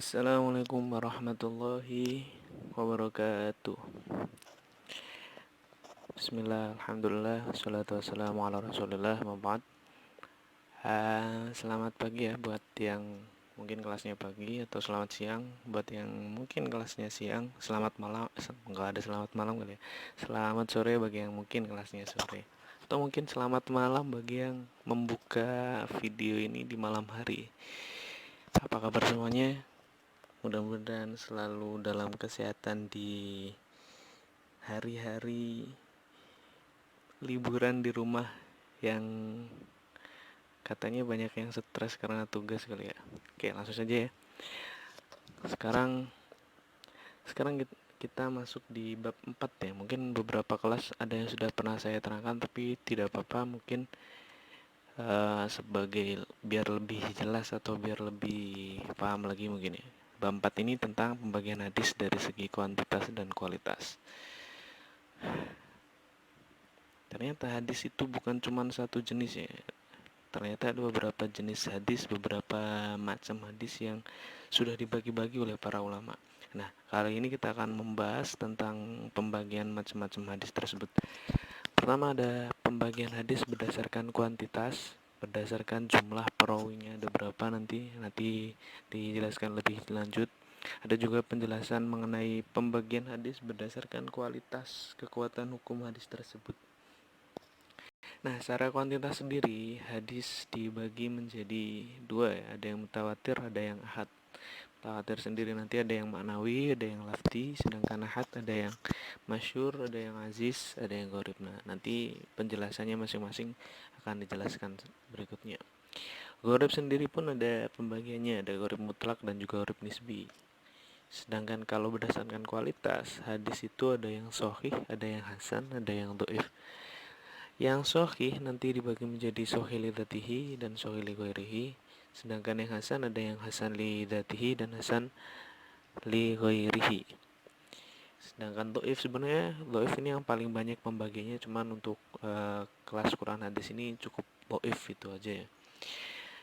Assalamualaikum warahmatullahi wabarakatuh. Bismillah, alhamdulillah, wassalatu wassalamu ala rasulillah, mabad. Selamat pagi ya buat yang mungkin kelasnya pagi, atau selamat siang buat yang mungkin kelasnya siang. Selamat malam, enggak ada selamat malam kali ya. Selamat sore bagi yang mungkin kelasnya sore. Atau mungkin selamat malam bagi yang membuka video ini di malam hari. Apa kabar semuanya? Mudah-mudahan selalu dalam kesehatan di hari-hari liburan di rumah yang katanya banyak yang stres karena tugas kali ya. Oke, langsung saja ya. Sekarang sekarang kita masuk di bab 4 ya. Mungkin beberapa kelas ada yang sudah pernah saya terangkan, tapi tidak apa-apa, mungkin sebagai biar lebih jelas atau biar lebih paham lagi mungkin ya. Bab 4 ini tentang pembagian hadis dari segi kuantitas dan kualitas. Ternyata hadis itu bukan cuma satu jenis ya. Ternyata ada beberapa jenis hadis, beberapa macam hadis yang sudah dibagi-bagi oleh para ulama. Nah, kali ini kita akan membahas tentang pembagian macam-macam hadis tersebut. Pertama ada pembagian hadis berdasarkan kuantitas, berdasarkan jumlah perawinya ada berapa, nanti dijelaskan lebih lanjut. Ada juga penjelasan mengenai pembagian hadis berdasarkan kualitas, kekuatan hukum hadis tersebut. Nah, secara kuantitas sendiri, hadis dibagi menjadi dua ya. Ada yang mutawatir, ada yang ahad. Mutawatir sendiri nanti ada yang maknawi, ada yang lafzi, sedangkan ahad ada yang masyhur, ada yang aziz, ada yang gharib. Nah, nanti penjelasannya masing-masing akan dijelaskan berikutnya. Gharib sendiri pun ada pembagiannya, ada gharib mutlak dan juga gharib nisbi. Sedangkan kalau berdasarkan kualitas, hadis itu ada yang sahih, ada yang hasan, ada yang dhaif. Yang sahih nanti dibagi menjadi sahih li dzatihi dan sahih li ghairihi. Sedangkan yang hasan ada yang hasan li dzatihi dan hasan li ghairihi. Sedangkan dhaif, sebenarnya dhaif ini yang paling banyak pembagiannya, cuman untuk kelas Quran hadis ini cukup dhaif itu aja ya.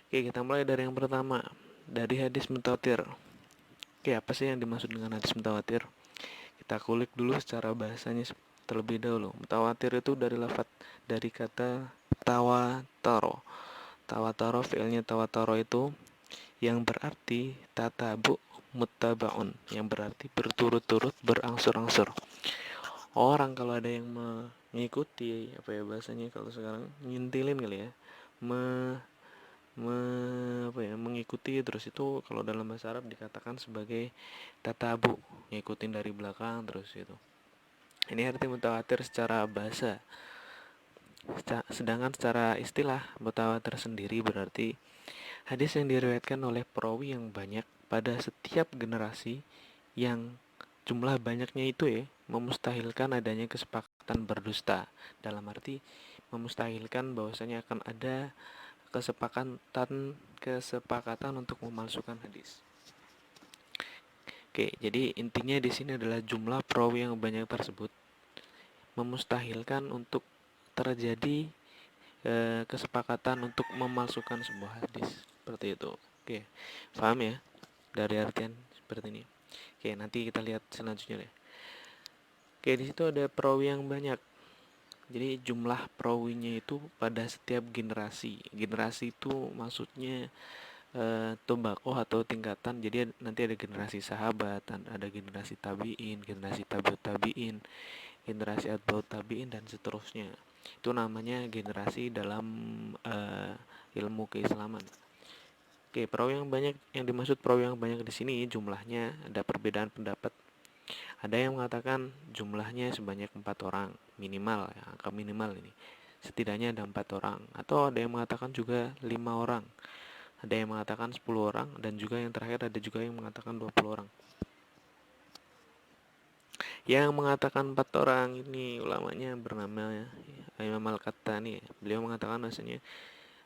Oke, kita mulai dari yang pertama, dari hadis mutawatir. Oke, apa sih yang dimaksud dengan hadis mutawatir? Kita kulik dulu secara bahasanya terlebih dahulu. Mutawatir itu dari kata tawataro. Tawataro, fiilnya tawataro itu yang berarti tatabu muttabaun, yang berarti berturut-turut, berangsur-angsur. Orang kalau ada yang mengikuti, apa ya bahasanya kalau sekarang, ngintilin kali ya, mengikuti terus, itu kalau dalam bahasa Arab dikatakan sebagai tatabu, ngikutin dari belakang terus itu. Ini arti mutawatir secara bahasa. Sedangkan secara istilah, mutawatir sendiri berarti hadis yang diriwayatkan oleh perawi yang banyak pada setiap generasi, yang jumlah banyaknya itu ya memustahilkan adanya kesepakatan berdusta. Dalam arti memustahilkan bahwasanya akan ada kesepakatan untuk memalsukan hadis. Oke, jadi intinya di sini adalah jumlah perawi yang banyak tersebut memustahilkan untuk terjadi kesepakatan untuk memalsukan sebuah hadis, seperti itu. Oke, paham ya dari artian seperti ini? Oke, nanti kita lihat selanjutnya deh. Oke, di situ ada perawi yang banyak. Jadi jumlah perawinya itu pada setiap generasi. Generasi itu maksudnya tobakoh atau tingkatan. Jadi nanti ada generasi sahabat, ada generasi tabiin, generasi tabiut tabiin, generasi atbaut tabiin, dan seterusnya. Itu namanya generasi dalam ilmu keislaman. Oke, perawi yang banyak, yang dimaksud perawi yang banyak di sini jumlahnya ada perbedaan pendapat. Ada yang mengatakan jumlahnya sebanyak 4 orang minimal ya, angka minimal ini. Setidaknya ada 4 orang, atau ada yang mengatakan juga 5 orang. Ada yang mengatakan 10 orang, dan juga yang terakhir ada juga yang mengatakan 20 orang. Yang mengatakan 4 orang ini ulamanya bernama Imam Al-Qattani. Beliau mengatakan bahasanya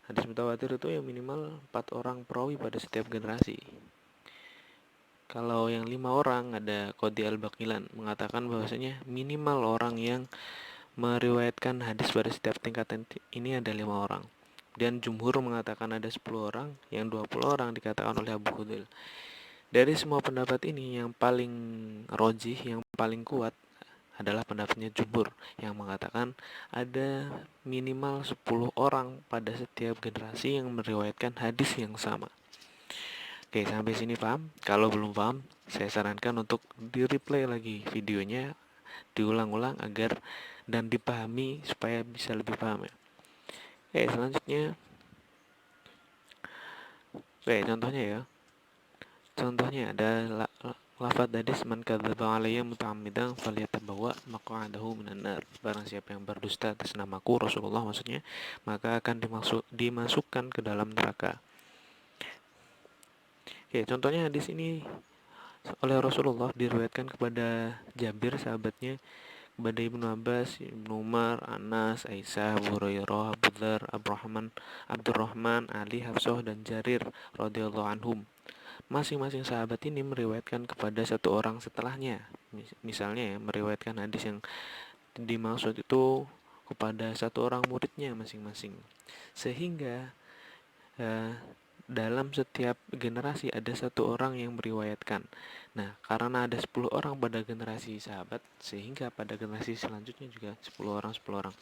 hadis mutawatir itu yang minimal 4 orang perawi pada setiap generasi. Kalau yang 5 orang ada Qadi Al-Baqilan mengatakan bahwasanya minimal orang yang meriwayatkan hadis pada setiap tingkatan ini ada 5 orang. Dan jumhur mengatakan ada 10 orang, yang 20 orang dikatakan oleh Abu Hudil. Dari semua pendapat ini yang paling rojih, yang paling kuat adalah pendapatnya jumhur yang mengatakan ada minimal 10 orang pada setiap generasi yang meriwayatkan hadis yang sama. Oke, sampai sini paham? Kalau belum paham, saya sarankan untuk di-replay lagi videonya, diulang-ulang agar dan dipahami supaya bisa lebih paham ya. Oke, selanjutnya, oke, contohnya ya. Contohnya ada lafaz hadis man kadzdzaba alayya muta'ammidan falyatabawwa maq'adahu minan nar. Barang siapa yang berdusta atas namaku, Rasulullah maksudnya, maka akan dimasukkan ke dalam neraka. Oke, contohnya hadis ini oleh Rasulullah diriwayatkan kepada Jabir sahabatnya, kepada Ibnu Abbas, Ibnu Umar, Anas, Aisyah, Abu Hurairah, Abu Dzar, Abdurrahman, Ali, Hafsah dan Jarir radhiyallahu anhum. Masing-masing sahabat ini meriwayatkan kepada satu orang setelahnya. Misalnya ya, meriwayatkan hadis yang dimaksud itu kepada satu orang muridnya masing-masing. Sehingga eh, dalam setiap generasi ada satu orang yang meriwayatkan. Nah, karena ada 10 orang pada generasi sahabat, sehingga pada generasi selanjutnya juga 10 orang 10 orang.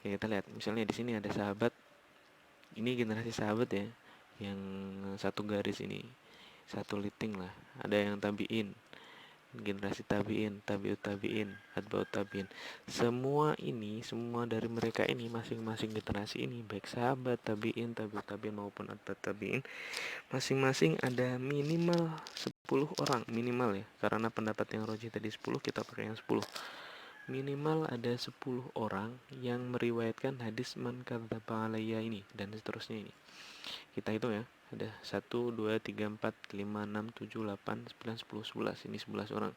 Oke, kita lihat misalnya di sini ada sahabat, ini generasi sahabat ya, yang satu garis ini, satu liting lah. Ada yang tabiin, generasi tabiin, tabiut tabiin, atbaut tabiin. Semua dari mereka ini, masing-masing generasi ini, baik sahabat, tabiin, tabiut tabiin maupun atbaut tabiin, masing-masing ada minimal 10 orang, minimal ya, karena pendapat yang rojih tadi 10, kita pakai yang 10. Minimal ada 10 orang yang meriwayatkan hadis man kadzdzaba alayya ini dan seterusnya ini. Kita hitung ya, ada 1, 2, 3, 4, 5, 6, 7, 8, 9, 10, 11. Ini 11 orang.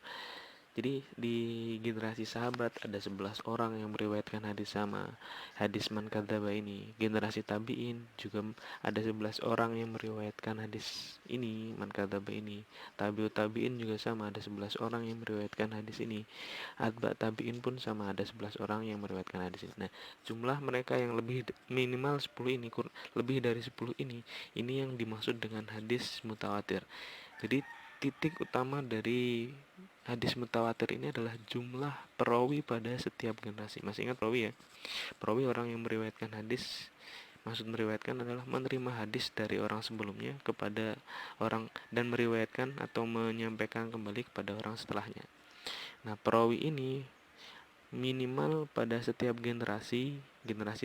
Jadi di generasi sahabat ada 11 orang yang meriwayatkan hadis sama hadis man kadzdzaba ini. Generasi tabiin juga ada 11 orang yang meriwayatkan hadis ini, man kadzdzaba ini. Tabiut tabiin juga sama, ada 11 orang yang meriwayatkan hadis ini. Atba tabiin pun sama, ada 11 orang yang meriwayatkan hadis ini. Nah, jumlah mereka yang lebih minimal 10 ini, lebih dari 10 ini yang dimaksud dengan hadis mutawatir. Jadi titik utama dari hadis mutawatir ini adalah jumlah perawi pada setiap generasi. Masih ingat perawi ya? Perawi orang yang meriwayatkan hadis. Maksud meriwayatkan adalah menerima hadis dari orang sebelumnya kepada orang dan meriwayatkan atau menyampaikan kembali kepada orang setelahnya. Nah, perawi ini minimal pada setiap generasi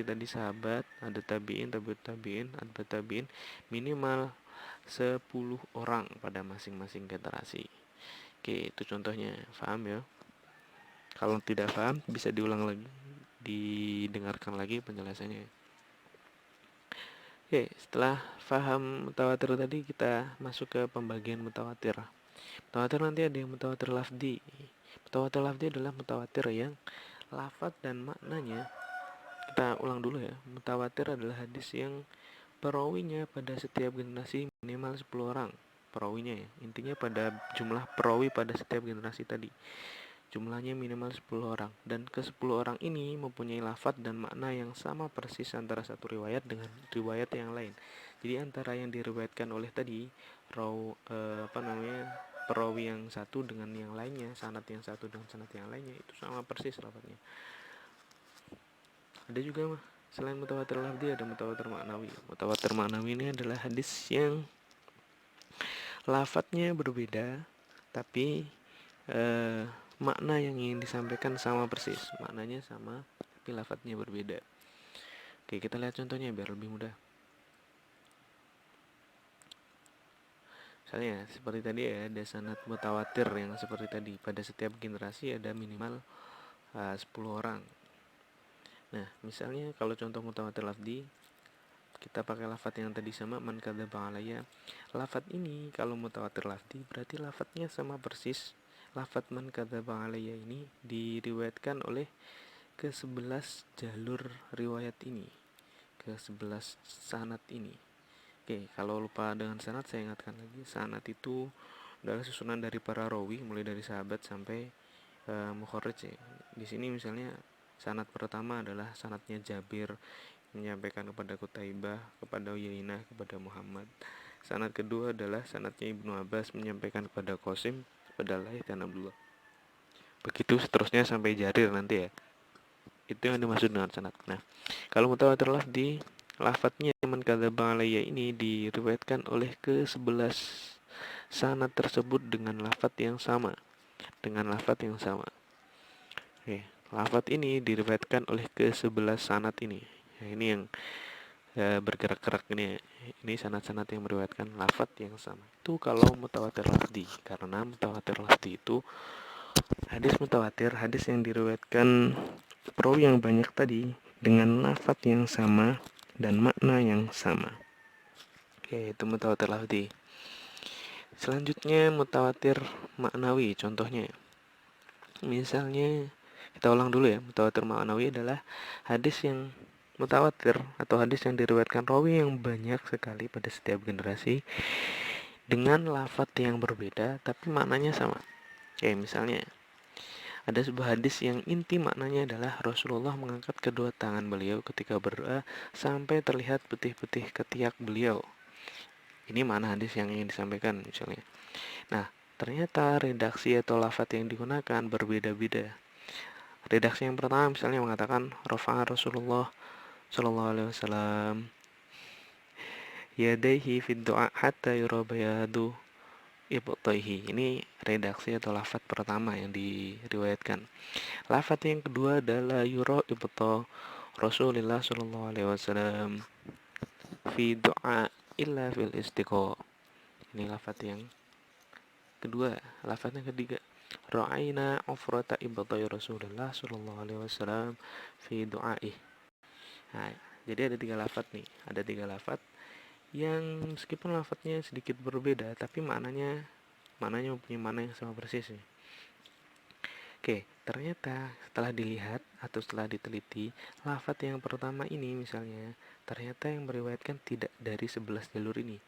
tadi sahabat, ada tabiin, tabiut tabiin, atba tabiin, minimal 10 orang pada masing-masing generasi. Oke, itu contohnya. Paham ya? Kalau tidak paham, bisa diulang lagi, didengarkan lagi penjelasannya. Oke, setelah paham mutawatir tadi, kita masuk ke pembagian mutawatir. Mutawatir nanti ada yang mutawatir lafdi. Mutawatir lafdi adalah mutawatir yang lafaz dan maknanya, kita ulang dulu ya. Mutawatir adalah hadis yang perawinya pada setiap generasi minimal 10 orang. Perawinya ya, intinya pada jumlah perawi pada setiap generasi tadi, jumlahnya minimal 10 orang, dan ke 10 orang ini mempunyai lafaz dan makna yang sama persis antara satu riwayat dengan riwayat yang lain. Jadi antara yang diriwayatkan oleh tadi perawi yang satu dengan yang lainnya, sanad yang satu dengan sanad yang lainnya, itu sama persis lafaznya. Ada juga selain mutawatir lafzi ada mutawatir maknawi. Mutawatir maknawi ini adalah hadis yang lafadznya berbeda, tapi makna yang ingin disampaikan sama persis. Maknanya sama, tapi lafadznya berbeda. Oke, kita lihat contohnya biar lebih mudah. Misalnya seperti tadi ya, ada sanad mutawatir yang seperti tadi. Pada setiap generasi ada minimal 10 orang. Nah, misalnya kalau contoh mutawatir lafzi, kita pakai lafadz yang tadi sama, man kadzdzaba alayya. Lafadz ini kalau mutawatir lafzi berarti lafadznya sama persis. Lafadz man kadzdzaba alayya ini diriwayatkan oleh ke-11 jalur riwayat ini, ke-11 sanad ini. Oke, kalau lupa dengan sanad saya ingatkan lagi. Sanad itu adalah susunan dari para rawi mulai dari sahabat sampai mukharrij ya. Di sini misalnya sanad pertama adalah sanadnya Jabir menyampaikan kepada Qutaibah, kepada Uyainah, kepada Muhammad. Sanad kedua adalah sanadnya Ibnu Abbas menyampaikan kepada Qasim pada Laits dan Abdullah. Begitu seterusnya sampai Jarir nanti ya. Itu yang dimaksud dengan sanad. Nah, kalau mutawatir lafzi, lafadznya man kadzaba alayya ini diriwayatkan oleh ke-11 sanad tersebut dengan lafadz yang sama. Oke, lafadz ini diriwayatkan oleh ke-11 sanad ini. Ya, ini yang bergerak-gerak ini. Ini sanad-sanad yang meriwayatkan lafadz yang sama. Itu kalau mutawatir lafzi. Karena mutawatir lafzi itu hadis mutawatir, hadis yang diriwayatkan perawi yang banyak tadi dengan lafadz yang sama dan makna yang sama. Oke, itu mutawatir lafzi. Selanjutnya mutawatir maknawi, contohnya misalnya kita ulang dulu ya. Mutawatir maknawi adalah hadis yang mutawatir atau hadis yang diriwayatkan rawi yang banyak sekali pada setiap generasi dengan lafadz yang berbeda tapi maknanya sama. Kayak misalnya ada sebuah hadis yang inti maknanya adalah Rasulullah mengangkat kedua tangan beliau ketika berdoa sampai terlihat putih-putih ketiak beliau. Ini mana hadis yang ingin disampaikan misalnya. Nah, ternyata redaksi atau lafadz yang digunakan berbeda-beda. Redaksi yang pertama misalnya mengatakan rafa'a Rasulullah sallallahu alaihi wasallam yadaihi fid du'a hatta yura bayadu ibtaihi. Ini redaksi atau lafadz pertama yang diriwayatkan. Lafadz yang kedua adalah yura ibta Rasulullah sallallahu alaihi wasallam fi du'a illa fil istiqa. Ini lafadz yang kedua. Lafadz yang ketiga ra'aina ufrata ibtai Rasulullah sallallahu alaihi wasallam fi du'aih. Nah, jadi ada tiga lafadz nih. Ada tiga lafadz yang meskipun lafadznya sedikit berbeda tapi maknanya punya makna yang sama persis nih. Oke, ternyata setelah dilihat atau setelah diteliti, lafadz yang pertama ini misalnya ternyata yang meriwayatkan tidak dari 11 jalur ini.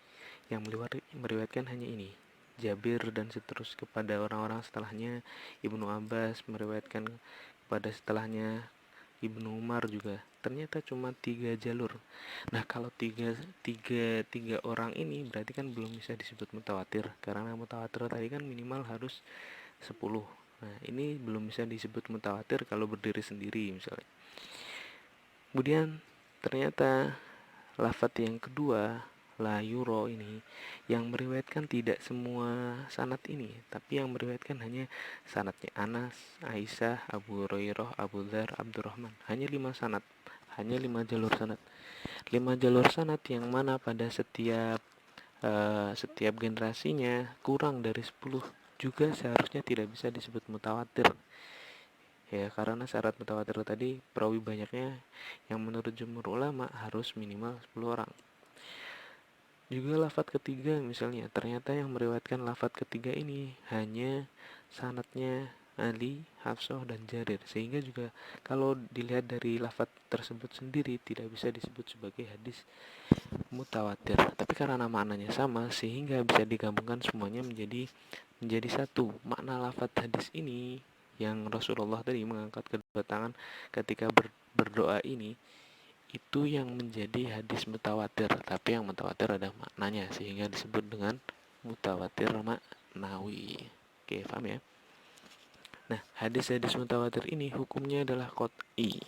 Yang meriwayatkan hanya ini, Jabir dan seterusnya kepada orang-orang setelahnya. Ibnu Abbas meriwayatkan kepada setelahnya, Ibnu Umar juga. Ternyata cuma 3 jalur. Nah, kalau tiga orang ini berarti kan belum bisa disebut mutawatir. Karena mutawatir tadi kan minimal harus 10. Nah, ini belum bisa disebut mutawatir kalau berdiri sendiri misalnya. Kemudian ternyata lafadz yang kedua la yuro ini yang meriwayatkan tidak semua sanad ini, tapi yang meriwayatkan hanya sanadnya Anas, Aisyah, Abu Hurairah, Abu Dzar, Abdurrahman. Hanya 5 sanad, hanya 5 jalur sanad. 5 jalur sanad yang mana pada setiap generasinya kurang dari 10 juga seharusnya tidak bisa disebut mutawatir. Ya, karena syarat mutawatir tadi perawi banyaknya yang menurut jumhur ulama harus minimal 10 orang. Juga lafadz ketiga misalnya, ternyata yang meriwayatkan lafadz ketiga ini hanya sanadnya Ali, Hafsah, dan Jarir. Sehingga juga kalau dilihat dari lafadz tersebut sendiri tidak bisa disebut sebagai hadis mutawatir. Tapi karena maknanya sama sehingga bisa digabungkan semuanya menjadi satu. Makna lafadz hadis ini yang Rasulullah tadi mengangkat kedua tangan ketika berdoa ini itu yang menjadi hadis mutawatir. Tapi yang mutawatir ada maknanya sehingga disebut dengan mutawatir maknawi. Oke, paham ya? Nah, hadis-hadis mutawatir ini hukumnya adalah qot'i.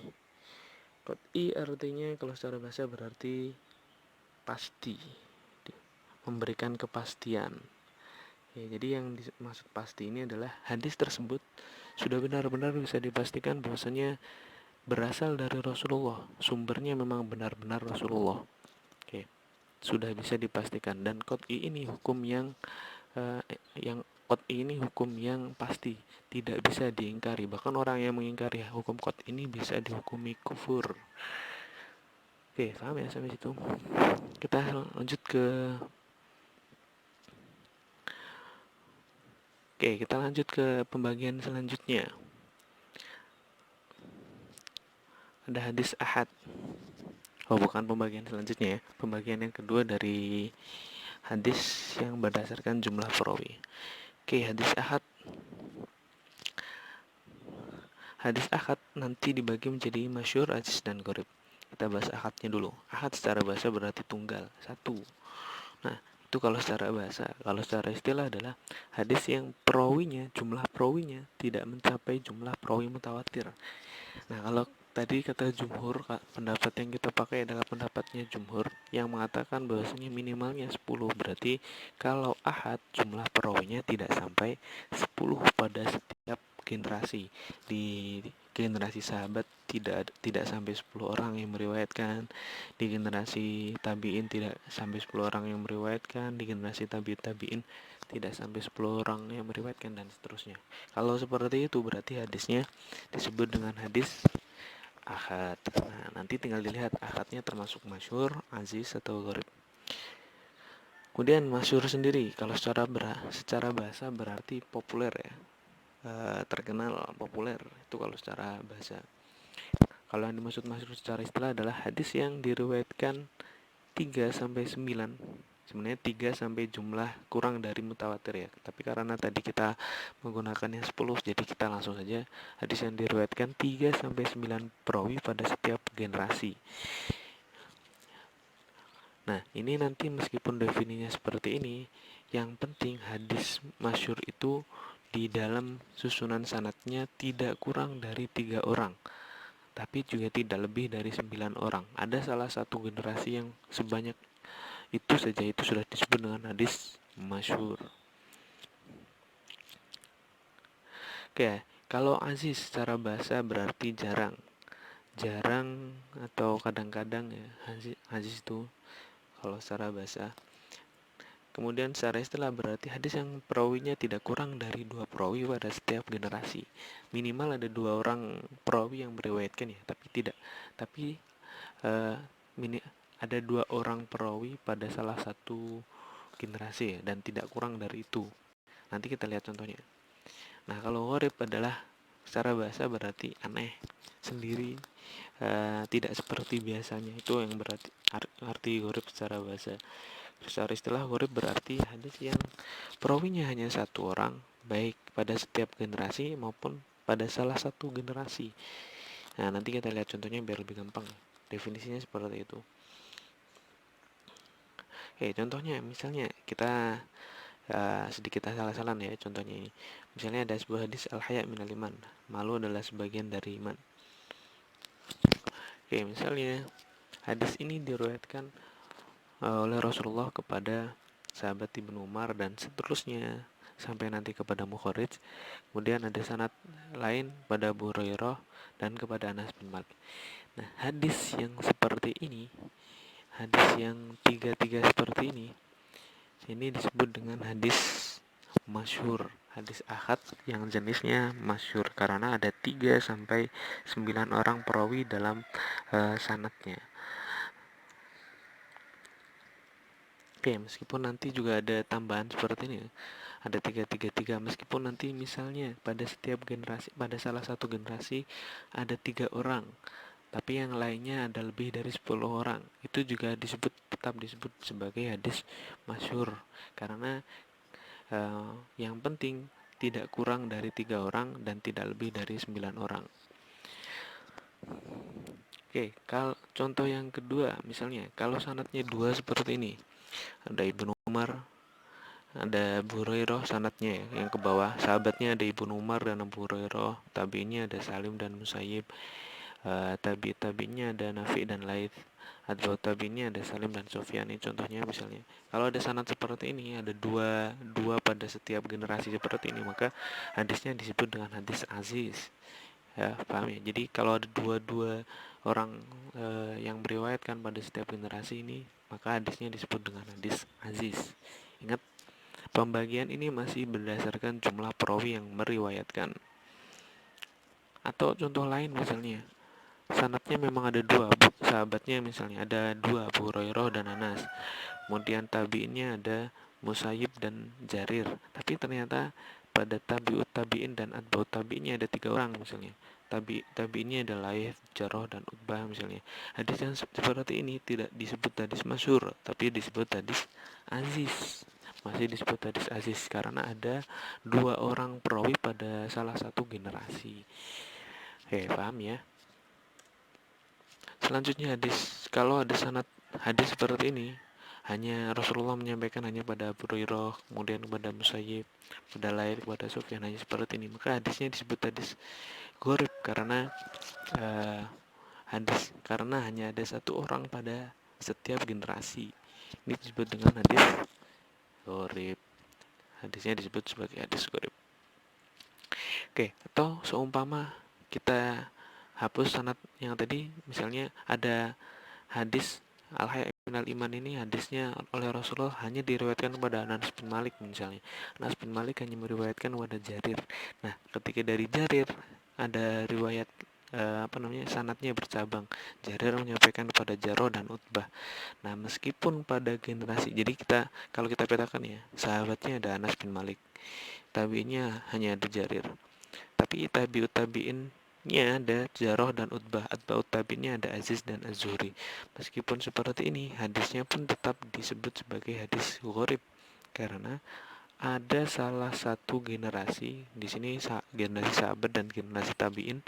Qot'i artinya kalau secara bahasa berarti pasti, memberikan kepastian. Ya, jadi yang dimaksud pasti ini adalah hadis tersebut sudah benar-benar bisa dipastikan bahwasanya berasal dari Rasulullah, sumbernya memang benar-benar Rasulullah. Oke, sudah bisa dipastikan. Dan qot'i ini hukum yang qot'i ini hukum yang pasti, tidak bisa diingkari. Bahkan orang yang mengingkari hukum qot'i ini bisa dihukumi kufur. Oke, paham ya sampai situ? Kita lanjut ke pembagian selanjutnya. Ada hadis ahad. Oh, bukan pembagian selanjutnya ya. Pembagian yang kedua dari hadis yang berdasarkan jumlah perawi. Oke, hadis ahad. Hadis ahad nanti dibagi menjadi masyhur, aziz, dan gharib. Kita bahas ahadnya dulu. Ahad secara bahasa berarti tunggal, satu. Nah, Itu kalau secara bahasa. Kalau secara istilah adalah hadis yang perawinya, jumlah perawinya tidak mencapai jumlah perawi mutawatir. Nah, kalau tadi kata jumhur, pendapat yang kita pakai adalah pendapatnya jumhur yang mengatakan bahwasanya minimalnya 10. Berarti kalau ahad jumlah perawinya tidak sampai 10 pada setiap generasi. Di generasi sahabat tidak sampai 10 orang yang meriwayatkan, di generasi tabi'in tidak sampai 10 orang yang meriwayatkan, di generasi tabi'in tidak sampai 10 orang yang meriwayatkan, dan seterusnya. Kalau seperti itu berarti hadisnya disebut dengan hadis ahad. Nah, nanti tinggal dilihat ahadnya termasuk masyhur, aziz, atau gharib. Kemudian masyhur sendiri kalau secara bahasa berarti populer ya. Terkenal, populer, itu kalau secara bahasa. Kalau yang dimaksud masyhur secara istilah adalah hadis yang diriwayatkan 3 sampai 9. Sebenarnya 3 sampai jumlah kurang dari mutawatir ya. Tapi karena tadi kita menggunakan yang 10, jadi kita langsung saja hadis yang diriwayatkan 3 sampai 9 perawi pada setiap generasi. Nah, ini nanti meskipun definisinya seperti ini, yang penting hadis masyhur itu di dalam susunan sanadnya tidak kurang dari 3 orang, tapi juga tidak lebih dari 9 orang. Ada salah satu generasi yang sebanyak itu saja, itu sudah disebut dengan hadis masyhur. Oke, kalau aziz secara bahasa berarti jarang atau kadang-kadang ya. Aziz itu kalau secara bahasa. Kemudian secara istilah berarti hadis yang perawinya tidak kurang dari 2 perawi pada setiap generasi. Minimal ada 2 orang perawi yang meriwayatkan ya, tapi ada 2 orang perawi pada salah satu generasi ya, dan tidak kurang dari itu. Nanti kita lihat contohnya. Nah, kalau gharib adalah secara bahasa berarti aneh, sendiri, tidak seperti biasanya. Itu yang berarti arti gharib secara bahasa. Secara istilah gharib berarti hadis yang perawinya hanya 1 orang, baik pada setiap generasi maupun pada salah satu generasi. Nah, nanti kita lihat contohnya biar lebih gampang. Definisinya seperti itu. Oke, contohnya misalnya kita sedikit salah-salah ya contohnya ini. Misalnya ada sebuah hadis al-haya minal iman, malu adalah sebagian dari iman. Oke, misalnya hadis ini diriwayatkan oleh Rasulullah kepada sahabat Ibnu Umar dan seterusnya sampai nanti kepada Mukharij. Kemudian ada sanad lain pada Abu Hurairah dan kepada Anas bin Malik. Nah, hadis yang seperti ini, hadis yang tiga-tiga seperti ini disebut dengan hadis masyhur, hadis ahad yang jenisnya masyhur karena ada 3 sampai 9 orang perawi dalam sanadnya. Oke, meskipun nanti juga ada tambahan seperti ini, ada 333, meskipun nanti misalnya pada setiap generasi, pada salah satu generasi ada 3 orang, tapi yang lainnya ada lebih dari 10 orang, itu juga tetap disebut sebagai hadis masyhur karena yang penting tidak kurang dari 3 orang dan tidak lebih dari 9 orang. Oke, kalau contoh yang kedua, misalnya kalau sanadnya 2 seperti ini, ada Ibnu Umar, ada Abu Hurairah sanadnya ya, yang ke bawah, sahabatnya ada Ibnu Umar dan Abu Hurairah, tabi'innya ada Salim dan Musayyib, tabi'innya ada Nafi dan Laits, atau tabi'innya ada Salim dan Sufyan. Ini contohnya misalnya. Kalau ada sanad seperti ini, ada dua pada setiap generasi seperti ini, maka hadisnya disebut dengan hadis aziz. Ya, paham ya? Jadi kalau ada dua orang yang meriwayatkan pada setiap generasi ini, maka hadisnya disebut dengan hadis aziz. Ingat, pembagian ini masih berdasarkan jumlah perawi yang meriwayatkan. Atau contoh lain misalnya, sanadnya memang ada 2 sahabatnya, misalnya ada 2, Abu Hurairah dan Anas. Kemudian tabi'innya ada Musayyib dan Jarir. Tapi ternyata pada tabi'ut tabi'in dan atba'ut tabi'innya ada 3 orang misalnya. Tabi'innya ada Laith, Jarrah dan Utbah misalnya. Hadis yang seperti ini tidak disebut hadis masyhur, tapi disebut hadis aziz. Masih disebut hadis aziz karena ada 2 orang perawi pada salah satu generasi. Oke, paham ya? Selanjutnya hadis, kalau ada sanad hadis seperti ini, hanya Rasulullah menyampaikan hanya pada Abu Hurairah, kemudian kepada Musayyib, pada Lail, kepada Sufyan, hanya seperti ini, maka hadisnya disebut hadis gharib karena karena hanya ada satu orang pada setiap generasi. Ini disebut dengan hadis gharib. Hadisnya disebut sebagai hadis gharib. Oke, atau seumpama kita hapus sanad yang tadi, misalnya ada hadis Al-Hayy minal Iman, ini hadisnya oleh Rasulullah hanya diriwayatkan kepada Anas bin Malik misalnya. Anas bin Malik hanya meriwayatkan kepada Jarir. Nah, ketika dari Jarir ada riwayat sanadnya bercabang. Jarir menyampaikan kepada Jarrah dan Utbah. Nah, meskipun pada generasi, jadi kalau kita petakan ya, sahabatnya ada Anas bin Malik, tabiinnya hanya ada Jarir. Tapi tabiut tabiinnya ada Jarrah dan Utbah, atbaut tabiinnya ada Aziz dan Az-Zuhri. Meskipun seperti ini, hadisnya pun tetap disebut sebagai hadis gharib karena ada salah satu generasi di sini, generasi sahabat dan generasi tabiin,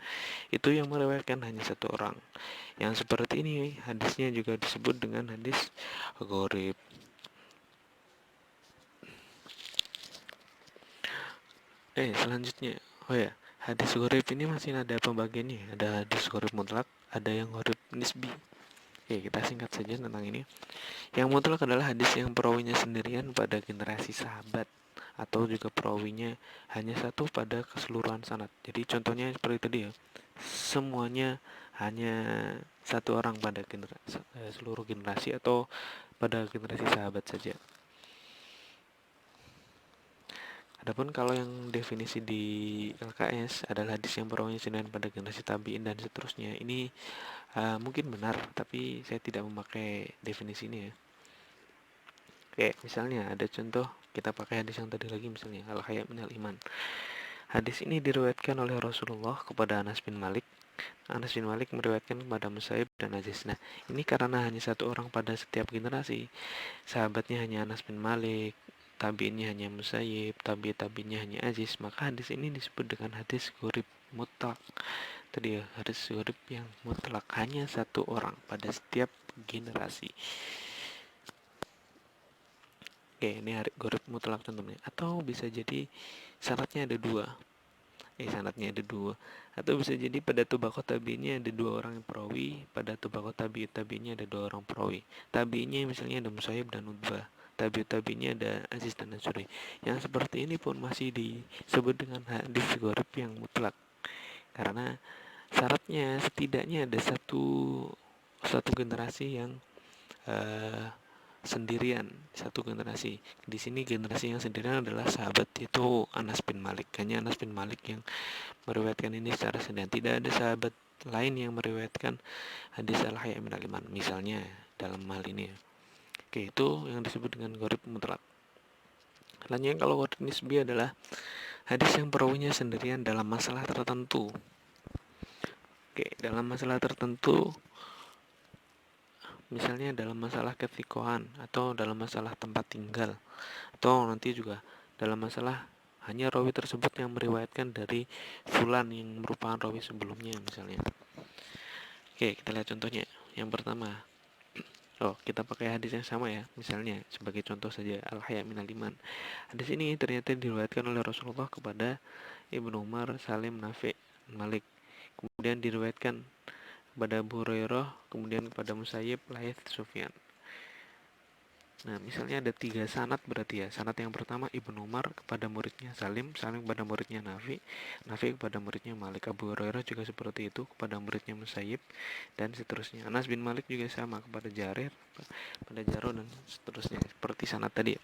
itu yang meriwayatkan hanya satu orang. Yang seperti ini hadisnya juga disebut dengan hadis gharib. Selanjutnya, hadis gharib ini masih ada pembagiannya. Ada hadis gharib mutlak, ada yang gharib nisbi. Kita singkat saja tentang ini. Yang mutlak adalah hadis yang perawinya sendirian pada generasi sahabat, atau juga perawinya hanya satu pada keseluruhan sanad. Jadi contohnya seperti tadi ya, semuanya hanya satu orang pada seluruh generasi atau pada generasi sahabat saja. Adapun kalau yang definisi di LKS adalah hadis yang perawinya sendirian pada generasi tabiin dan seterusnya. Ini mungkin benar, tapi saya tidak memakai definisi ini ya. Oke, misalnya ada contoh, kita pakai hadis yang tadi lagi, misalnya Al-Hayy minal Iman. Hadis ini diriwayatkan oleh Rasulullah kepada Anas bin Malik. Anas bin Malik meriwayatkan kepada Musayyib dan Aziz. Nah, ini karena hanya satu orang pada setiap generasi, sahabatnya hanya Anas bin Malik, tabiinnya hanya Musayyib, tabiinnya hanya Aziz, maka hadis ini disebut dengan hadis gharib mutlak. Tadi ya, hadis gharib yang mutlak, hanya satu orang pada setiap generasi. Ini gharib mutlak contohnya. Atau bisa jadi sanadnya ada dua. Atau bisa jadi pada tubaqat tabiinnya ada dua orang yang perawi, pada tubaqat tabiinnya ada dua orang perawi. Tabiinnya misalnya ada Musayyib dan Utbah, tabiinnya ada Aziz dan Az-Zuhri. Yang seperti ini pun masih disebut dengan hadis gharib yang mutlak, karena syaratnya setidaknya ada satu generasi yang sendirian, satu generasi. Di sini generasi yang sendirian adalah sahabat, itu Anas bin Malik. Hanya Anas bin Malik yang meriwayatkan ini secara sendirian. Tidak ada sahabat lain yang meriwayatkan hadis Al-Hayy minal Iman, misalnya dalam hal ini. Itu yang disebut dengan gharib mutlak. Selanjutnya kalau gharib nisbi adalah hadis yang perawinya sendirian dalam masalah tertentu. Dalam masalah tertentu, misalnya dalam masalah kefikohan, atau dalam masalah tempat tinggal, atau nanti juga dalam masalah hanya rawi tersebut yang meriwayatkan dari fulan yang merupakan rawi sebelumnya misalnya. Kita lihat contohnya. Yang pertama, kita pakai hadis yang sama ya, misalnya sebagai contoh saja, Al-Hayy minal Iman. Hadis ini ternyata diriwayatkan oleh Rasulullah kepada Ibnu Umar, Salim, Nafi, Malik, kemudian diriwayatkan kepada Abu Hurairah, kemudian kepada Musayyib, Laits, Sufyan. Nah, misalnya ada 3 sanad, berarti ya. Sanad yang pertama Ibnu Umar kepada muridnya Salim, Salim kepada muridnya Nafi, Nafi kepada muridnya Malik. Abu Hurairah juga seperti itu kepada muridnya Musayyib, dan seterusnya. Anas bin Malik juga sama kepada Jarir, pada Jarrah, dan seterusnya. Seperti sanad tadi.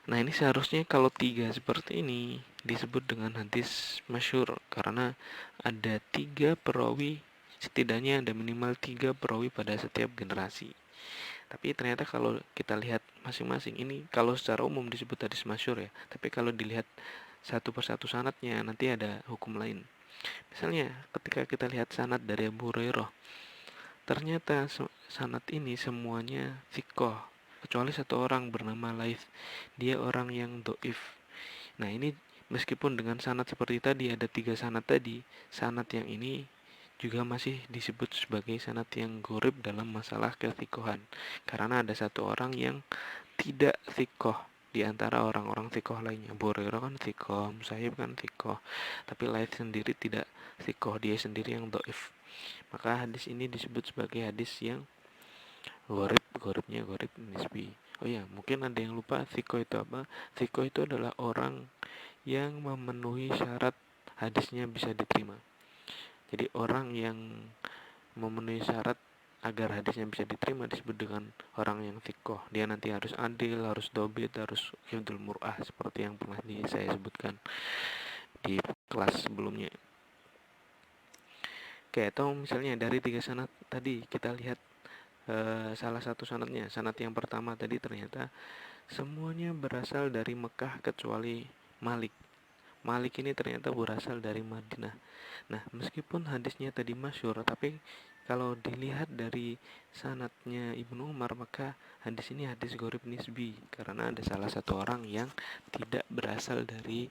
Nah, ini seharusnya kalau 3 seperti ini disebut dengan hadis masyhur, karena ada 3 perawi, setidaknya ada minimal 3 perawi pada setiap generasi. Tapi ternyata kalau kita lihat masing-masing ini, kalau secara umum disebut hadis masyhur ya, tapi kalau dilihat satu persatu sanadnya nanti ada hukum lain. Misalnya ketika kita lihat sanad dari Abu Hurairah, ternyata sanad ini semuanya thiqah, kecuali satu orang bernama Laits, dia orang yang dhaif. Nah, ini meskipun dengan sanad seperti tadi ada 3 sanad tadi, sanad yang ini juga masih disebut sebagai sanad yang gharib dalam masalah kethikohan, karena ada satu orang yang tidak thikoh di antara orang-orang thikoh lainnya. Abu Hurairah kan thikoh, Musayyib kan thikoh, tapi Laits sendiri tidak thikoh, dia sendiri yang dhaif. Maka hadis ini disebut sebagai hadis yang gharib, gharib nisbi. Oh ya, mungkin ada yang lupa thikoh itu apa. Thikoh itu adalah orang yang memenuhi syarat hadisnya bisa diterima. Jadi orang yang memenuhi syarat agar hadisnya bisa diterima disebut dengan orang yang thikoh. Dia nanti harus adil, harus dobit, harus hifdzul mur'ah, seperti yang pernah saya sebutkan di kelas sebelumnya. Oke, atau misalnya dari 3 sanad tadi kita lihat salah satu sanadnya. Sanad yang pertama tadi ternyata semuanya berasal dari Mekah kecuali Malik. Malik ini ternyata berasal dari Madinah. Nah, meskipun hadisnya tadi masyhur, tapi kalau dilihat dari sanadnya Ibnu Umar, maka hadis ini hadis gharib nisbi, karena ada salah satu orang yang tidak berasal dari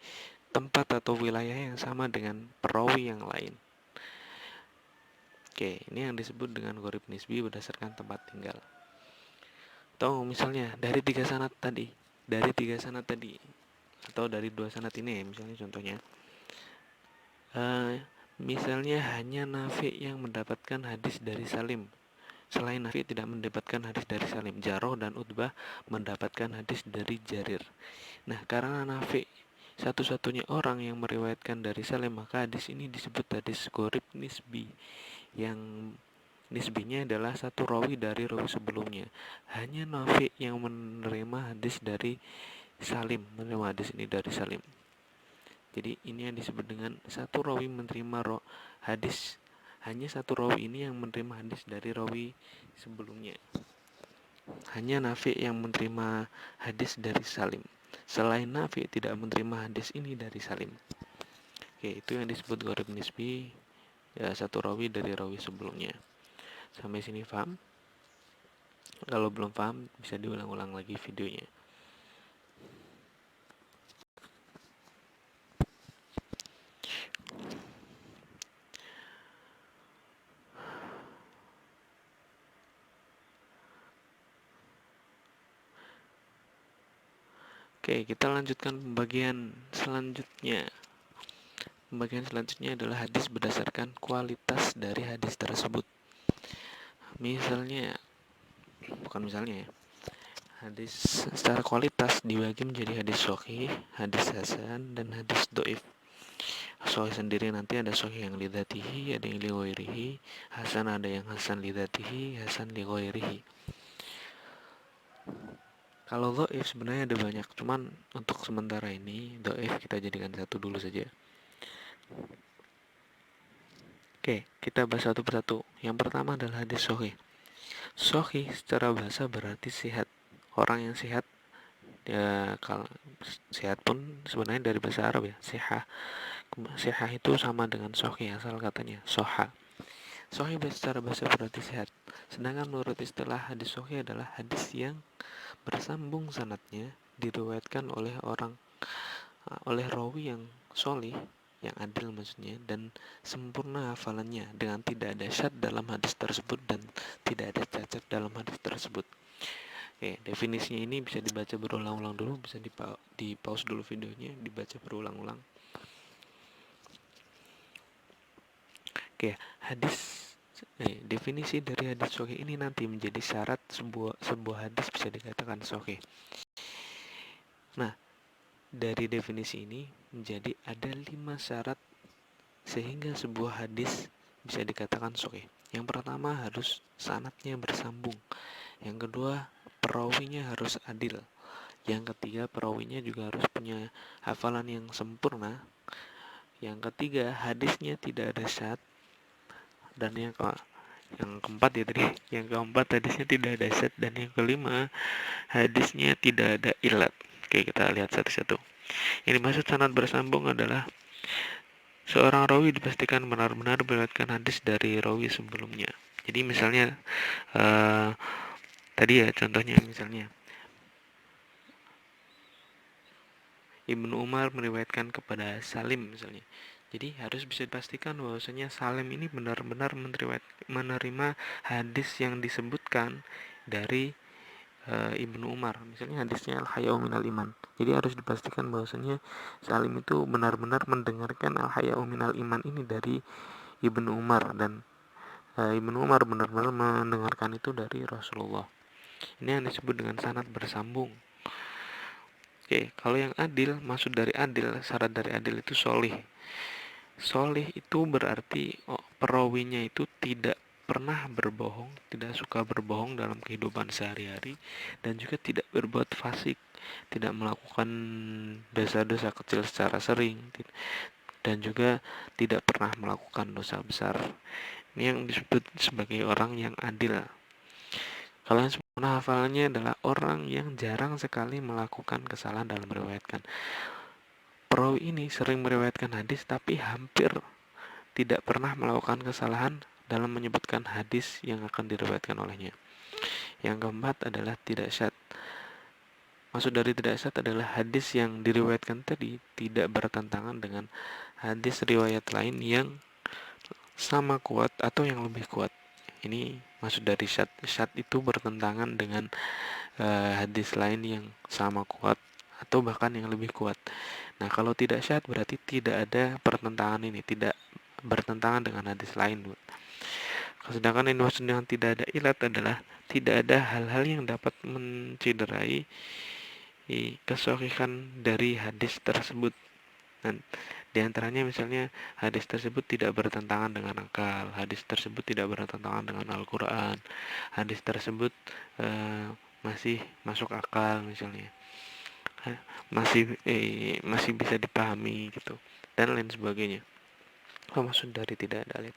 tempat atau wilayah yang sama dengan perawi yang lain. Oke, ini yang disebut dengan gharib nisbi berdasarkan tempat tinggal. Atau misalnya dari 3 sanad tadi, atau dari 2 sanad ini, misalnya contohnya, misalnya hanya Nafi yang mendapatkan hadis dari Salim. Selain Nafi tidak mendapatkan hadis dari Salim. Jarrah dan Utbah mendapatkan hadis dari Jarir. Nah, karena Nafi satu-satunya orang yang meriwayatkan dari Salim, maka hadis ini disebut hadis gharib nisbi, yang nisbinya adalah satu rawi dari rawi sebelumnya. Hanya Nafi yang menerima hadis dari Salim, menerima hadis ini dari Salim. Jadi ini yang disebut dengan satu rawi menerima hadis, hanya satu rawi ini yang menerima hadis dari rawi sebelumnya. Hanya Nafi yang menerima hadis dari Salim. Selain Nafi tidak menerima hadis ini dari Salim. Oke, itu yang disebut gharib nisbi, ya, satu rawi dari rawi sebelumnya. Sampai sini paham? Kalau belum paham bisa diulang-ulang lagi videonya. Oke, kita lanjutkan pembagian selanjutnya. Pembagian selanjutnya adalah hadis berdasarkan kualitas dari hadis tersebut. Misalnya, hadis secara kualitas dibagi menjadi hadis sahih, hadis hasan, dan hadis dhaif. Sahih sendiri nanti ada sahih yang lidzatihi, ada yang li ghairihi, hasan ada yang hasan lidzatihi, hasan li ghairihi. Kalau dhaif sebenarnya ada banyak, cuman untuk sementara ini dhaif kita jadikan satu dulu saja. Oke, kita bahas satu persatu. Yang pertama adalah hadis sahih. Sahih secara bahasa berarti sehat. Orang yang sehat, ya, kalau sehat pun sebenarnya dari bahasa Arab ya, sihah. Sihah itu sama dengan sahih, asal katanya soha. Sahih secara bahasa berarti sehat. Sedangkan menurut istilah hadis sahih adalah hadis yang bersambung sanadnya, diriwayatkan oleh rawi yang solih, yang adil maksudnya, dan sempurna hafalannya, dengan tidak ada syad dalam hadis tersebut dan tidak ada cacat dalam hadis tersebut. Oke, definisinya ini bisa dibaca berulang-ulang dulu, bisa di pause dulu videonya, dibaca berulang-ulang. Oke, definisi dari hadis sahih ini nanti menjadi syarat sebuah hadis bisa dikatakan sahih. Nah, dari definisi ini menjadi ada 5 syarat sehingga sebuah hadis bisa dikatakan sahih. Yang pertama harus sanadnya bersambung. Yang kedua, perawinya harus adil. Yang ketiga, perawinya juga harus punya hafalan yang sempurna. Yang ketiga, hadisnya tidak ada syad. Dan yang keempat ya tadi, yang keempat hadisnya tidak ada syad, dan yang kelima hadisnya tidak ada ilat. Oke, kita lihat satu-satu. Yang dimaksud sanad bersambung adalah seorang rawi dipastikan benar-benar meriwayatkan hadis dari rawi sebelumnya. Jadi misalnya tadi ya contohnya, misalnya Ibnu Umar meriwayatkan kepada Salim misalnya. Jadi harus bisa dipastikan bahwasanya Salim ini benar-benar menerima hadis yang disebutkan dari Ibnu Umar. Misalnya hadisnya Al-Haya'u minal iman. Jadi harus dipastikan bahwasanya Salim itu benar-benar mendengarkan Al-Haya'u minal iman ini dari Ibnu Umar, dan Ibnu Umar benar-benar mendengarkan itu dari Rasulullah. Ini yang disebut dengan sanad bersambung. Oke, kalau yang adil, maksud dari adil, syarat dari adil itu solih. Solih itu berarti perawinya itu tidak pernah berbohong, tidak suka berbohong dalam kehidupan sehari-hari, dan juga tidak berbuat fasik, tidak melakukan dosa-dosa kecil secara sering, dan juga tidak pernah melakukan dosa besar. Ini yang disebut sebagai orang yang adil. Kalau yang sempurna hafalannya adalah orang yang jarang sekali melakukan kesalahan dalam meriwayatkan. Perawi ini sering meriwayatkan hadis tapi hampir tidak pernah melakukan kesalahan dalam menyebutkan hadis yang akan diriwayatkan olehnya. Yang keempat adalah tidak syad. Maksud dari tidak syad adalah hadis yang diriwayatkan tadi tidak bertentangan dengan hadis riwayat lain yang sama kuat atau yang lebih kuat. Ini maksud dari syad. Syad itu bertentangan dengan hadis lain yang sama kuat atau bahkan yang lebih kuat. Nah, kalau tidak syad berarti tidak ada pertentangan ini, tidak bertentangan dengan hadis lain. Sedangkan yang dimaksud dengan tidak ada ilat adalah tidak ada hal-hal yang dapat menciderai kesohihan dari hadis tersebut. Dan diantaranya misalnya hadis tersebut tidak bertentangan dengan akal, hadis tersebut tidak bertentangan dengan Al-Quran, hadis tersebut masih masuk akal misalnya, masih bisa dipahami gitu, dan lain sebagainya. Maksud dari tidak ada alit.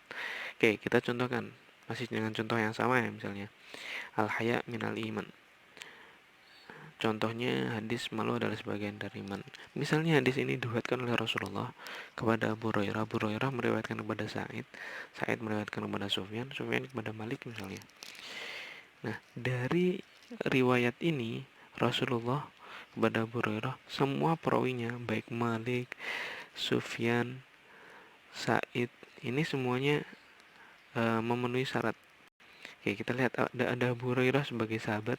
Oke, kita contohkan masih dengan contoh yang sama ya, misalnya al-haya minal iman. Contohnya hadis malu adalah sebagian dari iman. Misalnya hadis ini diriwayatkan oleh Rasulullah kepada Abu Hurairah. Abu Hurairah meriwayatkan kepada Sa'id, Sa'id meriwayatkan kepada Sufyan, Sufyan kepada Malik misalnya. Nah, dari riwayat ini Rasulullah kepada Abu Hurairah, semua perawinya baik Malik, Sufyan, Sa'id, ini semuanya memenuhi syarat. Oke, kita lihat ada Abu Hurairah sebagai sahabat.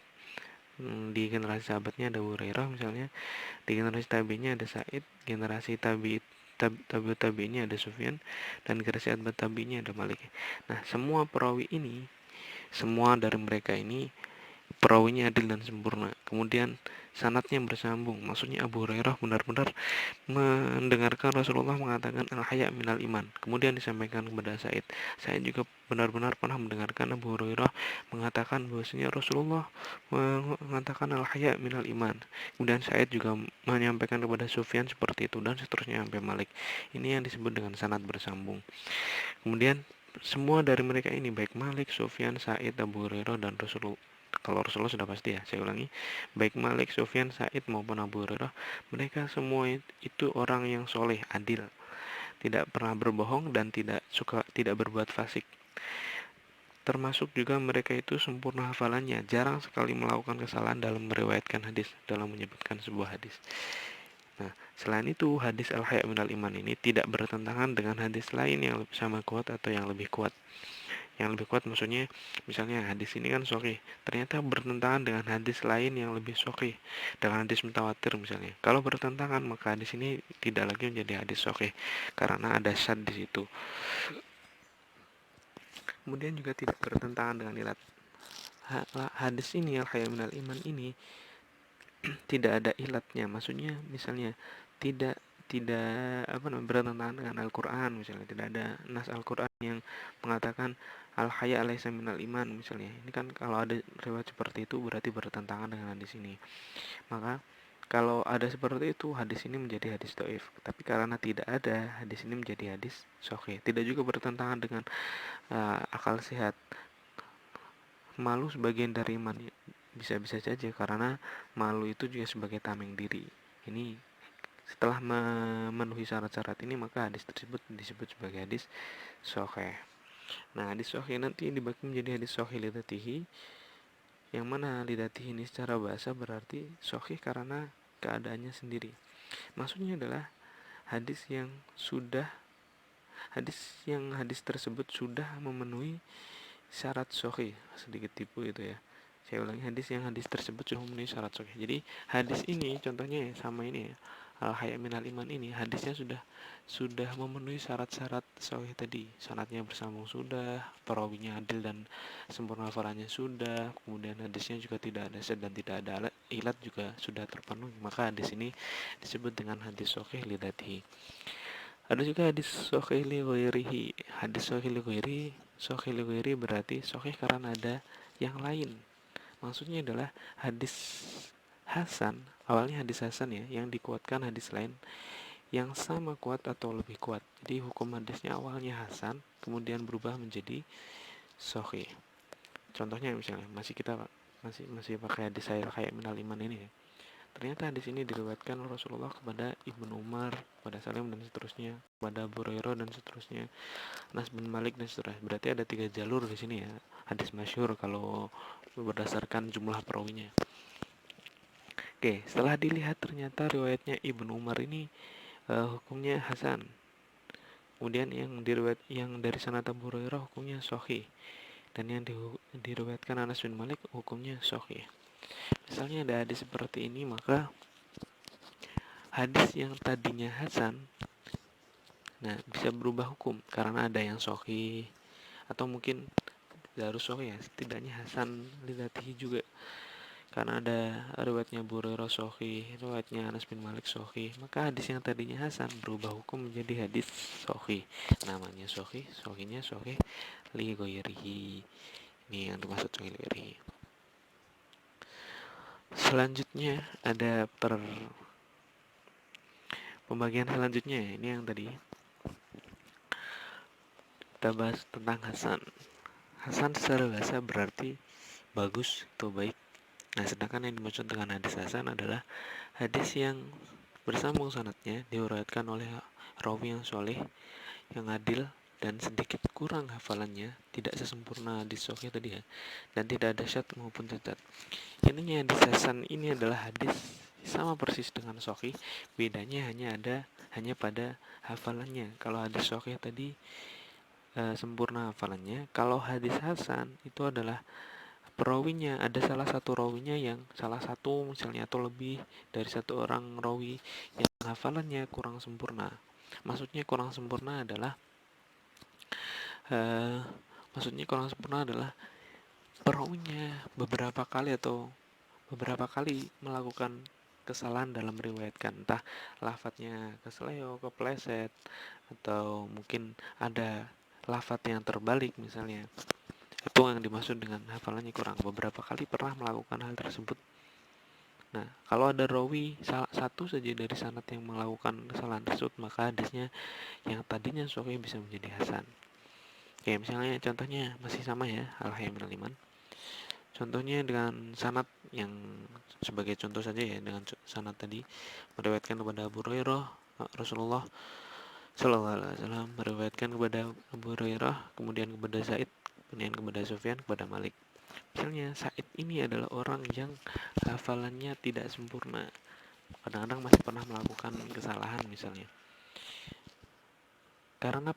Di generasi sahabatnya ada Abu Hurairah misalnya, di generasi tabi'nya ada Sa'id, generasi tabi'ut tabi'nya ada Sufyan, dan generasi atba'ut tabi'nya ada Malik. Nah, semua perawi ini, semua dari mereka ini perawinya adil dan sempurna. Kemudian sanatnya bersambung. Maksudnya Abu Hurairah benar-benar mendengarkan Rasulullah mengatakan al-haya minal iman. Kemudian disampaikan kepada Said. Said juga benar-benar pernah mendengarkan Abu Hurairah mengatakan bahwasanya Rasulullah mengatakan al-haya minal iman. Kemudian Said juga menyampaikan kepada Sufyan seperti itu, dan seterusnya sampai Malik. Ini yang disebut dengan sanad bersambung. Kemudian semua dari mereka ini baik Malik, Sufyan, Said, Abu Hurairah, dan Rasulullah, kalau Rasulullah sudah pasti ya, saya ulangi, baik Malik, Sufyan, Said maupun Abu Hurairah, mereka semua itu orang yang soleh, adil, tidak pernah berbohong dan tidak berbuat fasik. Termasuk juga mereka itu sempurna hafalannya, jarang sekali melakukan kesalahan dalam meriwayatkan hadis, dalam menyebutkan sebuah hadis. Nah, selain itu hadis al-haya minal iman ini tidak bertentangan dengan hadis lain yang sama kuat atau yang lebih kuat. Yang lebih kuat maksudnya misalnya hadis ini kan sahih, ternyata bertentangan dengan hadis lain yang lebih sahih, dengan hadis mutawatir misalnya. Kalau bertentangan maka hadis ini tidak lagi menjadi hadis sahih karena ada syad di situ. Kemudian juga tidak bertentangan dengan ilat. Hadis ini al-haya minal iman ini tidak ada ilatnya, maksudnya misalnya tidak tidak bertentangan dengan Al-Quran misalnya, tidak ada nas Al-Quran yang mengatakan al-haya alaysa minal iman misalnya. Ini kan kalau ada riwayat seperti itu berarti bertentangan dengan hadis ini. Maka kalau ada seperti itu hadis ini menjadi hadis dhaif. Tapi karena tidak ada, hadis ini menjadi hadis sahih. Tidak juga bertentangan dengan akal sehat. Malu sebagian dari iman, bisa-bisa saja karena malu itu juga sebagai tameng diri. Ini setelah memenuhi syarat-syarat ini maka hadis tersebut disebut sebagai hadis sahih. Nah, hadis sahih nanti dibagi menjadi hadis sahih lidatihi, yang mana lidatihi ini secara bahasa berarti sahih karena keadaannya sendiri. Maksudnya adalah hadis yang sudah hadis tersebut sudah memenuhi syarat sahih. Sedikit tipu itu ya, saya ulangi, hadis tersebut sudah memenuhi syarat sahih. Jadi hadis ini contohnya ya, sama ini ya, al haya minal iman ini, hadisnya sudah memenuhi syarat-syarat sahih tadi. Sanadnya bersambung sudah, perawinya adil dan sempurna hafalannya sudah, kemudian hadisnya juga tidak ada syad dan tidak ada ilat juga sudah terpenuhi, maka hadis ini disebut dengan hadis sahih lidzatihi. Ada juga hadis sahih li ghairihi. Hadis sahih li ghairi, sahih li ghairi berarti sahih karena ada yang lain. Maksudnya adalah hadis hasan, awalnya hadis hasan ya, yang dikuatkan hadis lain yang sama kuat atau lebih kuat. Jadi hukum hadisnya awalnya hasan, kemudian berubah menjadi sahih. Contohnya misalnya masih pakai hadis saya kayak minal iman ini ya. Ternyata hadis ini diriwayatkan Rasulullah kepada Ibnu Umar, kepada Salim dan seterusnya, kepada Abu Hurairah dan seterusnya, Anas bin Malik dan seterusnya. Berarti ada 3 jalur di sini ya. Hadis masyhur kalau berdasarkan jumlah perawinya. Oke, setelah dilihat ternyata riwayatnya Ibnu Umar ini hukumnya hasan. Kemudian yang dari sanad Abu Hurairah hukumnya sahih. Dan yang diriwayatkan Anas bin Malik hukumnya sahih. Misalnya ada hadis seperti ini, maka hadis yang tadinya hasan bisa berubah hukum karena ada yang sahih, atau mungkin tidak harus sahih ya, setidaknya hasan lidzatihi juga, karena ada riwayatnya Abu Hurairah sahih, riwayatnya Anas bin Malik sahih, maka hadis yang tadinya hasan berubah hukum menjadi hadis sahih. Namanya sahih, sahihnya sahih li ghairihi. Ini yang dimaksud sahih li ghairihi. Selanjutnya ada pembagian selanjutnya, ini yang tadi kita bahas tentang hasan. Hasan secara bahasa berarti bagus atau baik. Nah, sedangkan yang dimaksud dengan hadis hasan adalah hadis yang bersambung sanadnya, diriwayatkan oleh rawi yang soleh, yang adil, dan sedikit kurang hafalannya, tidak sesempurna hadis sahih tadi ya, dan tidak ada syad maupun cacat. Intinya hadis hasan ini adalah hadis sama persis dengan sahih, bedanya hanya pada hafalannya. Kalau hadis sahih tadi sempurna hafalannya, kalau hadis hasan itu adalah perawinya, ada salah satu rawinya yang salah satu misalnya atau lebih dari satu orang rawi yang hafalannya kurang sempurna. Maksudnya kurang sempurna adalah perawinya beberapa kali melakukan kesalahan dalam meriwayatkan, entah lafadznya keseleo, kepleset, atau mungkin ada lafadz yang terbalik misalnya. Itu yang dimaksud dengan hafalannya kurang, beberapa kali pernah melakukan hal tersebut. Nah, kalau ada rawi satu saja dari sanad yang melakukan kesalahan tersebut, maka hadisnya yang tadinya sahih bisa menjadi hasan. Oke, misalnya contohnya masih sama ya, al-haya minal iman. Contohnya dengan sanad yang sebagai contoh saja ya, dengan sanad tadi meriwayatkan kepada Abu Hurairah, Rasulullah Shallallahu Alaihi Wasallam meriwayatkan kepada Abu Hurairah, kemudian kepada Zaid, kemudian kepada Sufyan, kepada Malik. Misalnya Said ini adalah orang yang hafalannya tidak sempurna, kadang-kadang masih pernah melakukan kesalahan misalnya, karena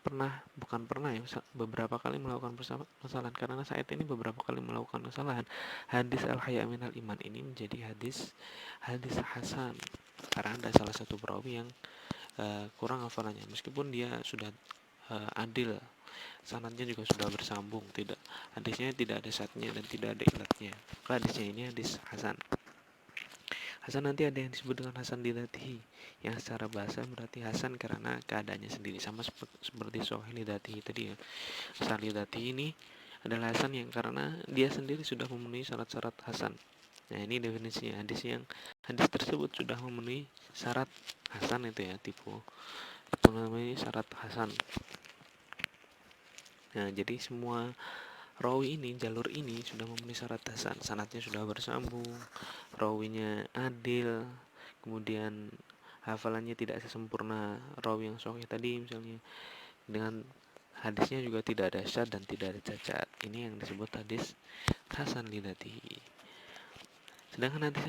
beberapa kali melakukan kesalahan. Karena Said ini beberapa kali melakukan kesalahan, hadis al-haya minal iman ini menjadi hadis hasan, karena ada salah satu perawi yang kurang hafalannya, meskipun dia sudah adil, sanadnya juga sudah bersambung, hadisnya tidak ada syadnya dan tidak ada ilatnya, maka hadisnya ini hadis hasan. Hasan nanti ada yang disebut dengan hasan lidzatihi, yang secara bahasa berarti hasan karena keadaannya sendiri, sama seperti sahih lidzatihi tadi ya. Hasan lidzatihi ini adalah hasan yang karena dia sendiri sudah memenuhi syarat-syarat hasan. Nah, ini definisinya, hadis tersebut sudah memenuhi syarat hasan, itu ya, tipe memenuhi syarat hasan. Nah, jadi semua rawi ini, jalur ini sudah memenuhi syarat hasan, sanadnya sudah bersambung, rawinya adil, kemudian hafalannya tidak sesempurna rawi yang sahih tadi misalnya, dengan hadisnya juga tidak ada syad dan tidak ada cacat. Ini yang disebut hadis hasan lidzatihi. Sedangkan hadis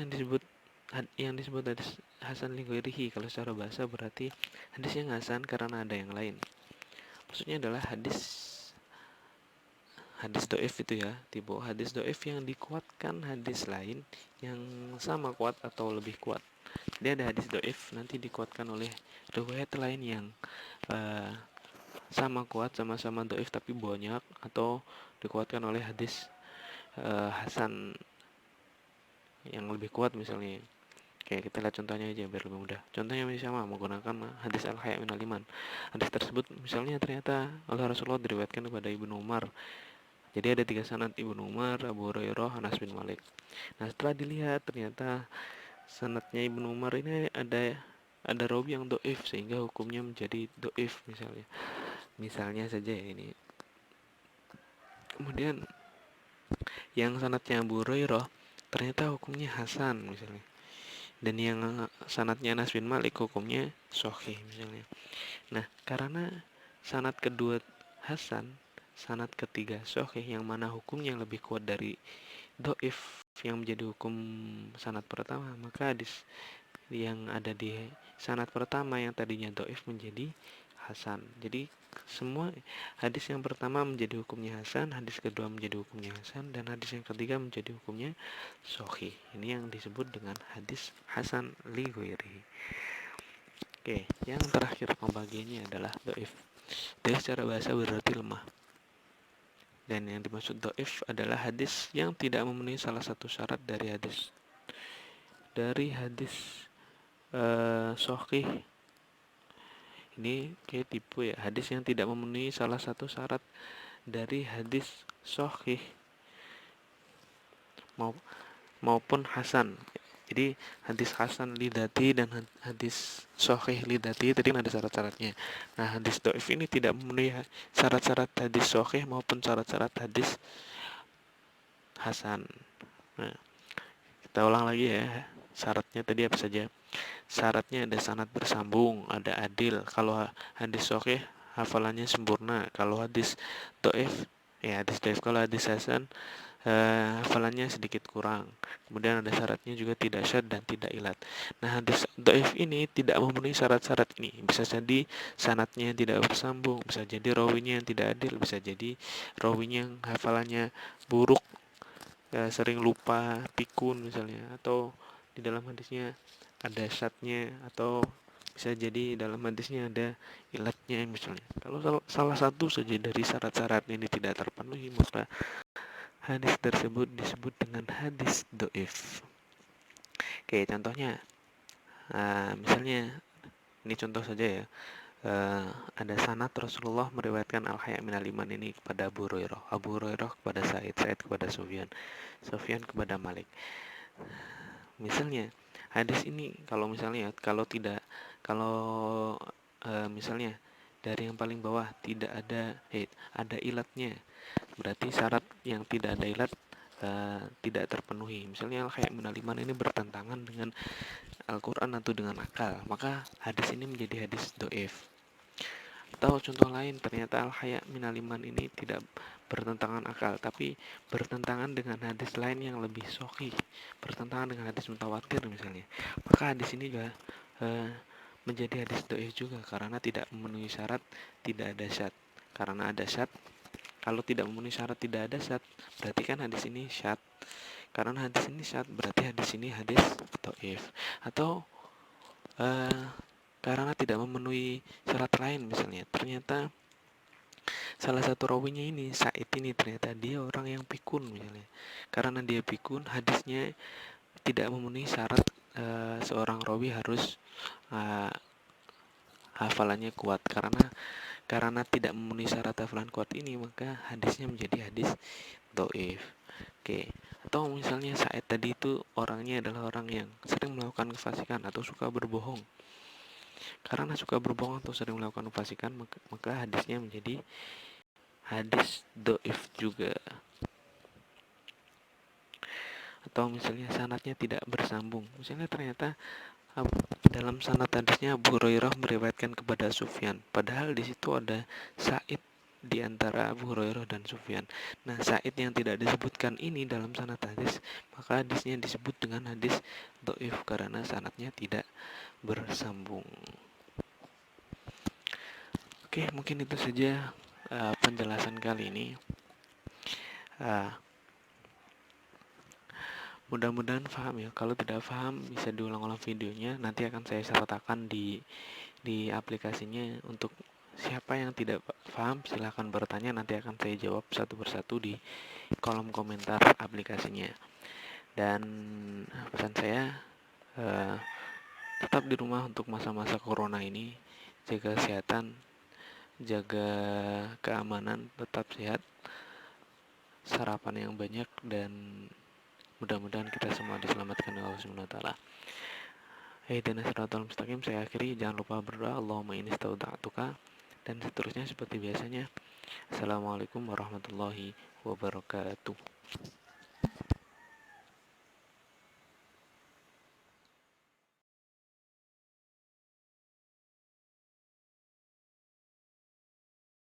yang disebut hadis hasan li ghairihi, kalau secara bahasa berarti hadis yang hasan karena ada yang lain. maksudnya adalah hadis doif itu ya, tipe hadis doif yang dikuatkan hadis lain yang sama kuat atau lebih kuat. Dia ada hadis doif nanti dikuatkan oleh riwayat lain yang sama kuat, sama-sama doif tapi banyak, atau dikuatkan oleh hadis hasan yang lebih kuat misalnya. Kayak kita lihat contohnya aja biar lebih mudah. Contohnya sama menggunakan hadis al-haya minal iman. Hadis tersebut misalnya ternyata oleh Rasulullah diriwayatkan kepada Ibnu Umar. Jadi ada 3 sanad, Ibnu Umar, Abu Hurairah, Anas bin Malik. Nah setelah dilihat ternyata sanadnya Ibnu Umar ini ada rawi yang doif sehingga hukumnya menjadi doif misalnya saja ya ini. Kemudian yang sanadnya Abu Hurairah ternyata hukumnya hasan misalnya, dan yang sanadnya Anas bin Malik hukumnya sahih misalnya. Nah karena sanad kedua hasan, sanad ketiga sahih, yang mana hukumnya lebih kuat dari doif yang menjadi hukum sanad pertama, maka hadis yang ada di sanad pertama yang tadinya doif menjadi hasan. Jadi semua hadis yang pertama menjadi hukumnya hasan, hadis kedua menjadi hukumnya hasan, dan hadis yang ketiga menjadi hukumnya sahih. Ini yang disebut dengan hadis hasan li ghairihi. Oke, yang terakhir pembagiannya adalah doif. Doif secara bahasa berarti lemah. Dan yang dimaksud doif adalah hadis yang tidak memenuhi salah satu syarat dari hadis sahih. Ini kayak tipe ya, hadis yang tidak memenuhi salah satu syarat dari hadis sahih maupun hasan. Jadi hadis hasan lidati dan hadis sahih lidati tadi ada syarat-syaratnya. Nah hadis doif ini tidak memenuhi syarat-syarat hadis sahih maupun syarat-syarat hadis hasan. Nah kita ulang lagi ya, syaratnya tadi apa saja. Syaratnya ada sanad bersambung, ada adil. Kalau hadis sahih hafalannya sempurna. Kalau hadis dhaif, kalau hadis hasan hafalannya sedikit kurang. Kemudian ada syaratnya juga tidak syad dan tidak ilat. Nah hadis dhaif ini tidak memenuhi syarat-syarat ini. Bisa jadi sanadnya tidak bersambung, bisa jadi rawinya yang tidak adil, bisa jadi rawinya yang hafalannya buruk, sering lupa, pikun misalnya, atau di dalam hadisnya ada syadnya, atau bisa jadi dalam hadisnya ada ilatnya misalnya. Kalau salah satu saja dari syarat-syarat ini tidak terpenuhi, maka hadis tersebut disebut dengan hadis doif. Oke, contohnya misalnya ini contoh saja ya. Ada sanad Rasulullah meriwayatkan al-haya minal iman ini kepada Abu Hurairah kepada Sa'id kepada Sufyan kepada Malik. Misalnya hadis ini kalau misalnya dari yang paling bawah tidak ada ilatnya, berarti syarat yang tidak ada ilat tidak terpenuhi. Misalnya al-haya minal iman ini bertentangan dengan Al-Quran atau dengan akal, maka hadis ini menjadi hadis doif. Atau contoh lain, ternyata al-haya minal iman ini tidak bertentangan akal, tapi bertentangan dengan hadis lain yang lebih sahih, bertentangan dengan hadis mutawatir misalnya, maka hadis ini juga menjadi hadis doif juga karena tidak memenuhi syarat tidak ada syad. Karena ada syad, kalau tidak memenuhi syarat tidak ada syad, berarti kan hadis ini syad. Karena hadis ini syad, berarti hadis ini hadis doif. Atau karena tidak memenuhi syarat lain misalnya, ternyata salah satu rawinya ini Sa'id ini ternyata dia orang yang pikun misalnya. Karena dia pikun, hadisnya tidak memenuhi syarat seorang rawi harus hafalannya kuat. Karena tidak memenuhi syarat hafalan kuat ini, maka hadisnya menjadi hadis doif. Oke. Atau misalnya Sa'id tadi itu orangnya adalah orang yang sering melakukan kefasikan atau suka berbohong. Karena suka berbohong atau sering melakukan kefasikan, maka hadisnya menjadi hadis doif juga. Atau misalnya sanadnya tidak bersambung. Misalnya ternyata dalam sanad hadisnya Abu Hurairah meriwayatkan kepada Sufyan, padahal di situ ada Sa'id di antara Abu Hurairah dan Sufyan. Nah, Sa'id yang tidak disebutkan ini dalam sanad hadis, maka hadisnya disebut dengan hadis doif karena sanadnya tidak bersambung. Oke, mungkin itu saja penjelasan kali ini. Uh, Mudah-mudahan paham ya. Kalau tidak paham bisa diulang-ulang videonya. Nanti akan saya sertakan di aplikasinya. Untuk siapa yang tidak paham silahkan bertanya. Nanti akan saya jawab satu persatu di kolom komentar aplikasinya. Dan pesan saya, tetap di rumah untuk masa-masa corona ini. Jaga kesehatan, jaga keamanan, tetap sehat, sarapan yang banyak, dan mudah-mudahan kita semua diselamatkan oleh Allah Subhanahu wa taala. Dan siratal mustaqim, saya akhiri. Jangan lupa berdoa, Allahumma inni stauda'tuka, dan seterusnya seperti biasanya. Assalamualaikum warahmatullahi wabarakatuh.